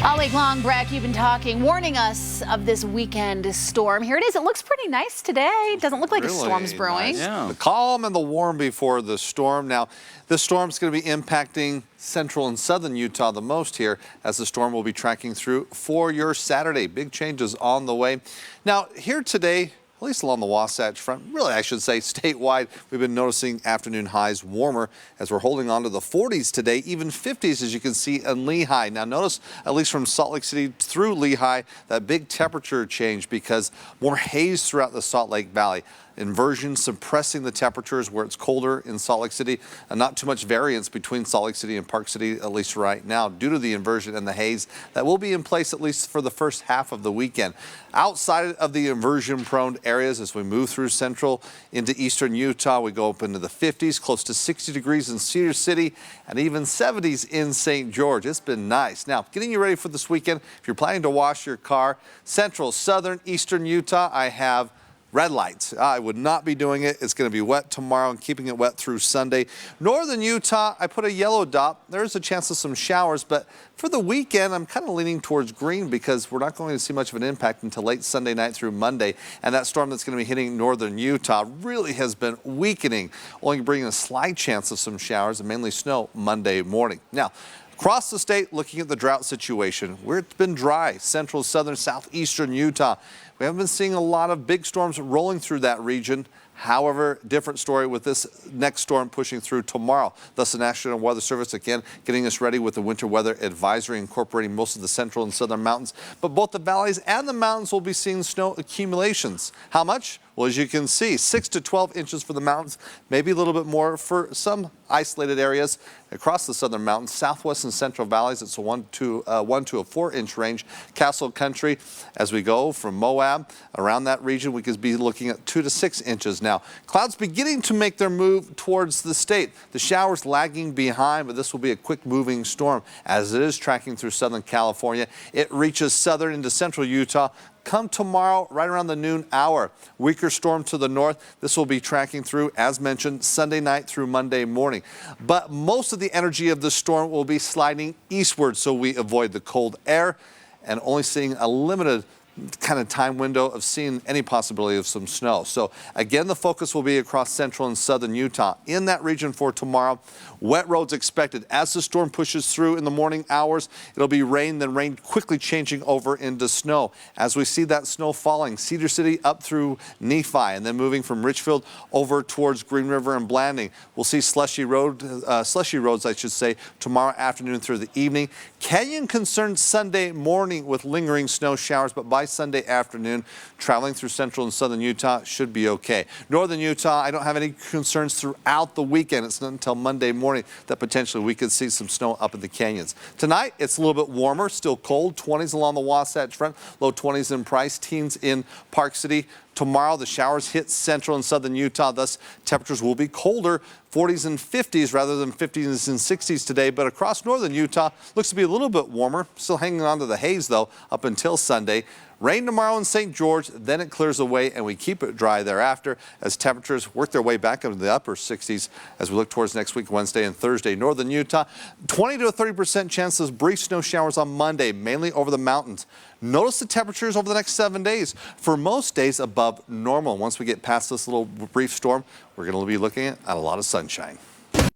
All week long, Breck, you've been warning us of this weekend storm. Here it is. It looks pretty nice today. Doesn't look like a storm's brewing. Nice. Yeah. The calm and the warm before the storm. Now, this storm's going to be impacting central and southern Utah the most here, as the storm will be tracking through for your Saturday. Big changes on the way. Now, here today, at least along the Wasatch Front, really I should say statewide, we've been noticing afternoon highs warmer as we're holding on to the 40s today, even 50s as you can see in Lehi. Now notice, at least from Salt Lake City through Lehi, that big temperature change because more haze throughout the Salt Lake Valley. Inversion suppressing the temperatures where it's colder in Salt Lake City, and not too much variance between Salt Lake City and Park City, at least right now, due to the inversion and the haze that will be in place at least for the first half of the weekend. Outside of the inversion prone areas, as we move through central into eastern Utah, we go up into the 50s, close to 60 degrees in Cedar City, and even 70s in St. George. It's been nice. Now, getting you ready for this weekend, if you're planning to wash your car, central, southern, eastern Utah, I have red lights. I would not be doing it. It's going to be wet tomorrow and keeping it wet through Sunday. Northern Utah, I put a yellow dot. There's a chance of some showers, but for the weekend, I'm kind of leaning towards green because we're not going to see much of an impact until late Sunday night through Monday. And that storm that's going to be hitting northern Utah really has been weakening, only bringing a slight chance of some showers and mainly snow Monday morning. Now, across the state, looking at the drought situation, where it's been dry, central, southern, southeastern Utah. We haven't been seeing a lot of big storms rolling through that region. However, different story with this next storm pushing through tomorrow. Thus, the National Weather Service, again, getting us ready with the winter weather advisory, incorporating most of the central and southern mountains. But both the valleys and the mountains will be seeing snow accumulations. How much? Well, as you can see, 6 to 12 inches for the mountains, maybe a little bit more for some isolated areas across the southern mountains. Southwest and central valleys, it's a 1 to a 4-inch range. Castle Country, as we go from Moab around that region, we could be looking at 2 to 6 inches now. Clouds beginning to make their move towards the state. The showers lagging behind, but this will be a quick moving storm as it is tracking through southern California. It reaches southern into central Utah. Come tomorrow, right around the noon hour. Weaker storm to the north. This will be tracking through, as mentioned, Sunday night through Monday morning. But most of the energy of the storm will be sliding eastward, so we avoid the cold air and only seeing a limited kind of time window of seeing any possibility of some snow. So again, the focus will be across central and southern Utah. In that region for tomorrow, wet roads expected. As the storm pushes through in the morning hours, it'll be rain, then rain quickly changing over into snow. As we see that snow falling, Cedar City up through Nephi, and then moving from Richfield over towards Green River and Blanding. We'll see slushy roads, I should say, tomorrow afternoon through the evening. Canyon concerns Sunday morning with lingering snow showers, but by Sunday afternoon, traveling through central and southern Utah should be okay. Northern Utah, I don't have any concerns throughout the weekend. It's not until Monday morning that potentially we could see some snow up in the canyons. Tonight, it's a little bit warmer, still cold, 20s along the Wasatch Front, low 20s in Price, teens in Park City. Tomorrow, the showers hit central and southern Utah, thus temperatures will be colder, 40s and 50s rather than 50s and 60s today. But across northern Utah, looks to be a little bit warmer, still hanging on to the haze, though, up until Sunday. Rain tomorrow in St. George, then it clears away, and we keep it dry thereafter as temperatures work their way back into the upper 60s as we look towards next week, Wednesday and Thursday. Northern Utah, 20 to a 30% chance of brief snow showers on Monday, mainly over the mountains. Notice the temperatures over the next 7 days. For most days above normal. Once we get past this little brief storm, we're going to be looking at a lot of sunshine.